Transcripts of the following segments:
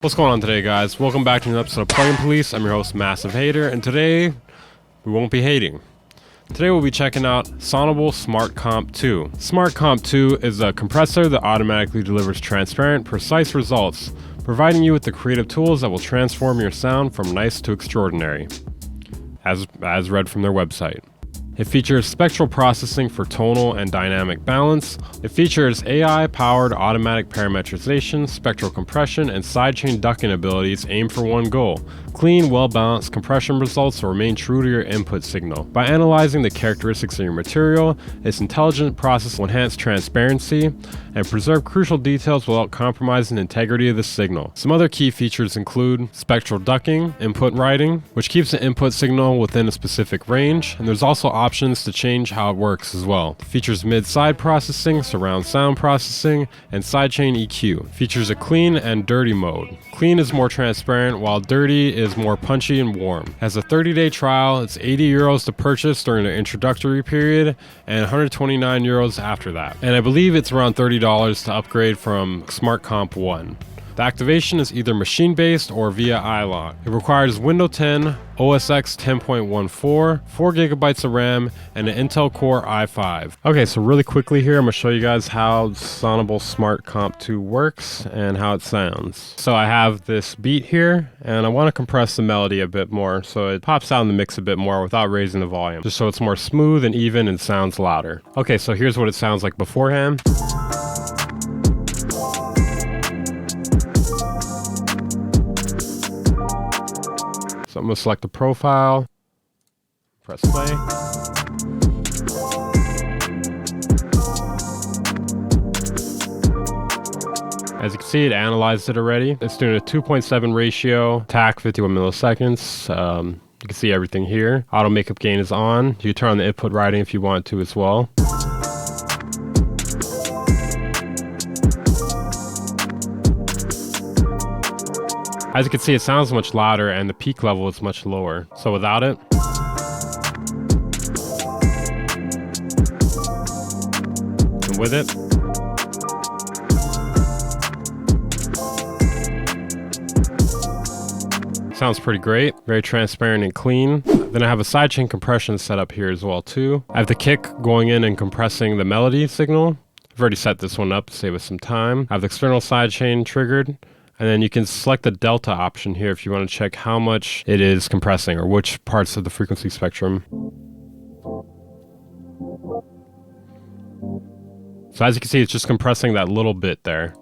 What's going on today, guys? Welcome back to another episode of Plugin Police. I'm your host, Massive Hater, and today we won't be hating. Today we'll be checking out Sonible Smart Comp 2. Smart Comp 2 is a compressor that automatically delivers transparent, precise results, providing you with the creative tools that will transform your sound from nice to extraordinary, as read from their website. It features spectral processing for tonal and dynamic balance. It features AI-powered automatic parametrization, spectral compression, and sidechain ducking abilities aimed for one goal: clean, well-balanced compression results that remain true to your input signal. By analyzing the characteristics of your material, its intelligent process will enhance transparency and preserve crucial details without compromising the integrity of the signal. Some other key features include spectral ducking, input writing, which keeps the input signal within a specific range, and there's also options to change how it works as well. It features mid-side processing, surround sound processing, and sidechain EQ. It features a clean and dirty mode. Clean is more transparent, while dirty is more punchy and warm. It has a 30-day trial. It's 80 euros to purchase during the introductory period and 129 euros after that. And I believe it's around $30 to upgrade from Smart Comp 1. The activation is either machine-based or via iLock. It requires Windows 10, OS X 10.14, 4 gigabytes of RAM, and an Intel Core i5. Okay, so really quickly here, I'm going to show you guys how Sonible Smart Comp 2 works and how it sounds. So I have this beat here, and I want to compress the melody a bit more so it pops out in the mix a bit more without raising the volume, just so it's more smooth and even and sounds louder. Okay, so here's what it sounds like beforehand. So I'm going to select the profile, press play. As you can see, it analyzed it already. It's doing a 2.7 ratio, TAC 51 milliseconds. You can see everything here. Auto makeup gain is on. You can turn on the input writing if you want to as well. As you can see, it sounds much louder and the peak level is much lower. So without it, and with it, sounds pretty great, very transparent and clean. Then I have a sidechain compression set up here as well too. I have the kick going in and compressing the melody signal. I've already set this one up to save us some time. I have the external sidechain triggered. And then you can select the delta option here if you want to check how much it is compressing or which parts of the frequency spectrum. So as you can see, it's just compressing that little bit there.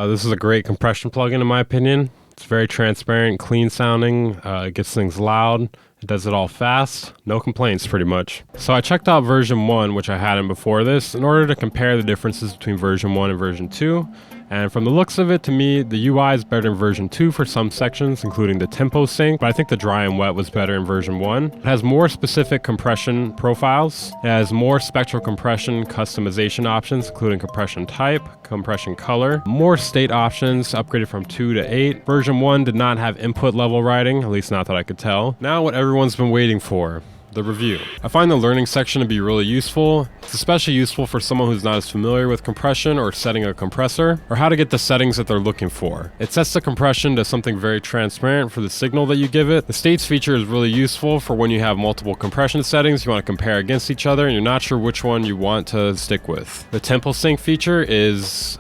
This is a great compression plugin in my opinion. It's very transparent, clean sounding, it gets things loud, it does it all fast, no complaints pretty much. So I checked out version 1, which I hadn't before this, in order to compare the differences between version 1 and version 2. And from the looks of it, to me, the UI is better in version 2 for some sections, including the tempo sync, but I think the dry and wet was better in version 1. It has more specific compression profiles. It has more spectral compression customization options, including compression type, compression color, more state options, upgraded from 2 to 8. Version 1 did not have input level writing, at least not that I could tell. Now what everyone's been waiting for: the review. I find the learning section to be really useful. It's especially useful for someone who's not as familiar with compression or setting a compressor, or how to get the settings that they're looking for. It sets the compression to something very transparent for the signal that you give it. The states feature is really useful for when you have multiple compression settings, you want to compare against each other and you're not sure which one you want to stick with. The tempo sync feature is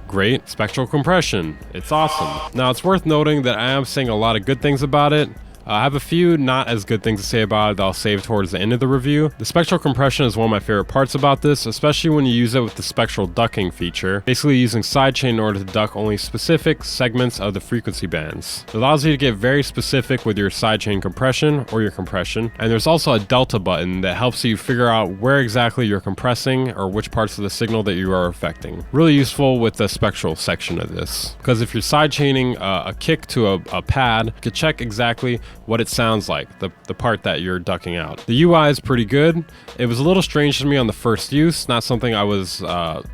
great. Spectral compression, it's awesome. Now it's worth noting that I am saying a lot of good things about it. I have a few not as good things to say about it that I'll save towards the end of the review. The spectral compression is one of my favorite parts about this, especially when you use it with the spectral ducking feature, basically using sidechain in order to duck only specific segments of the frequency bands. It allows you to get very specific with your sidechain compression or your compression, and there's also a delta button that helps you figure out where exactly you're compressing or which parts of the signal that you are affecting. Really useful with the spectral section of this, because if you're sidechaining a kick to a pad, you can check exactly what it sounds like, the part that you're ducking out. The UI is pretty good. It was a little strange to me on the first use, not something I was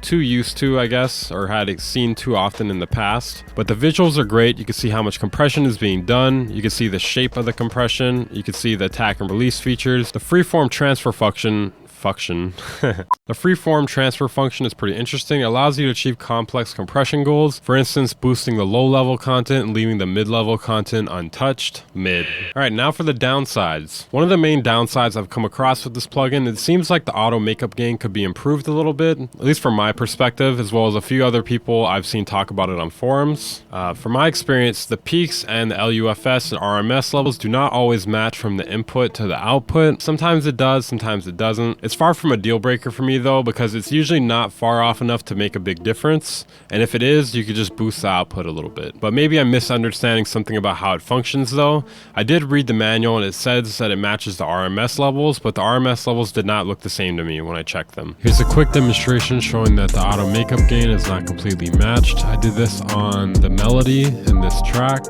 too used to, I guess, or had seen too often in the past. But the visuals are great. You can see how much compression is being done. You can see the shape of the compression. You can see the attack and release features. The freeform transfer function the freeform transfer function is pretty interesting. It allows you to achieve complex compression goals. For instance, boosting the low-level content and leaving the mid-level content untouched. Alright, now for the downsides. One of the main downsides I've come across with this plugin, it seems like the auto makeup gain could be improved a little bit, at least from my perspective, as well as a few other people I've seen talk about it on forums. From my experience, the peaks and the LUFS and RMS levels do not always match from the input to the output. Sometimes it does, sometimes it doesn't. It's far from a deal breaker for me though, because it's usually not far off enough to make a big difference, and if it is, you could just boost the output a little bit. But maybe I'm misunderstanding something about how it functions though. I did read the manual and it says that it matches the RMS levels, but the RMS levels did not look the same to me when I checked them. Here's a quick demonstration showing that the auto makeup gain is not completely matched. I did this on the melody in this track.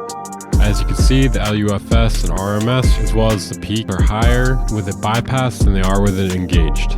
As you can see, the LUFS and RMS, as well as the peak, are higher with it bypassed than they are with it engaged.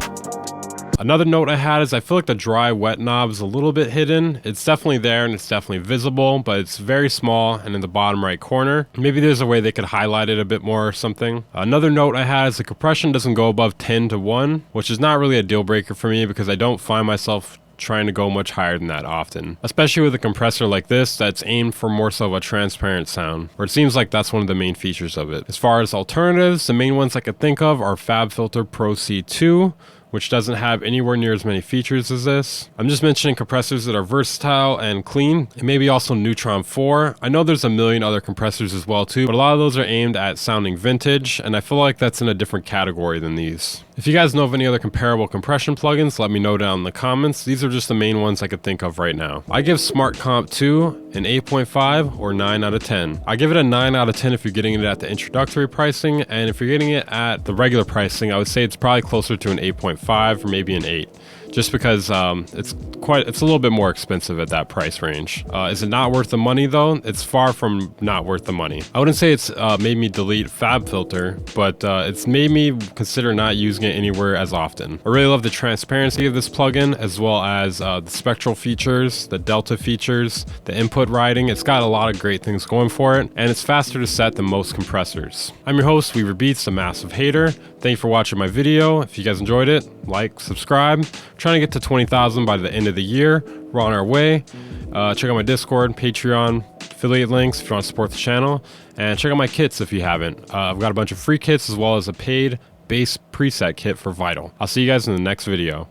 Another note I had is I feel like the dry wet knob is a little bit hidden. It's definitely there and it's definitely visible, but it's very small and in the bottom right corner. Maybe there's a way they could highlight it a bit more or something. Another note I had is the compression doesn't go above 10:1, which is not really a deal breaker for me because I don't find myself trying to go much higher than that often, especially with a compressor like this that's aimed for more so of a transparent sound, or it seems like that's one of the main features of it. As far as alternatives, the main ones I could think of are FabFilter Pro C2, which doesn't have anywhere near as many features as this. I'm just mentioning compressors that are versatile and clean, and maybe also Neutron 4. I know there's a million other compressors as well too, but a lot of those are aimed at sounding vintage, and I feel like that's in a different category than these. If you guys know of any other comparable compression plugins, let me know down in the comments. These are just the main ones I could think of right now. I give Smart Comp 2 an 8.5 or 9 out of 10. I give it a 9 out of 10 if you're getting it at the introductory pricing, and if you're getting it at the regular pricing, I would say it's probably closer to an 8.5 or maybe an 8. Just because it's a little bit more expensive at that price range. Is it not worth the money though? It's far from not worth the money. I wouldn't say it's made me delete FabFilter, but it's made me consider not using it anywhere as often. I really love the transparency of this plugin, as well as the spectral features, the delta features, the input routing. It's got a lot of great things going for it, and it's faster to set than most compressors. I'm your host, Weaver Beats, the Massive Hater. Thank you for watching my video. If you guys enjoyed it, like, subscribe. Trying to get to 20,000 by the end of the year. We're on our way. Check out my Discord, Patreon, affiliate links if you want to support the channel, and check out my kits if you haven't. I've got a bunch of free kits as well as a paid bass preset kit for Vital. I'll see you guys in the next video.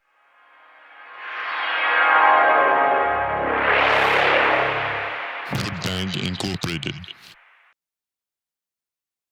Band Incorporated.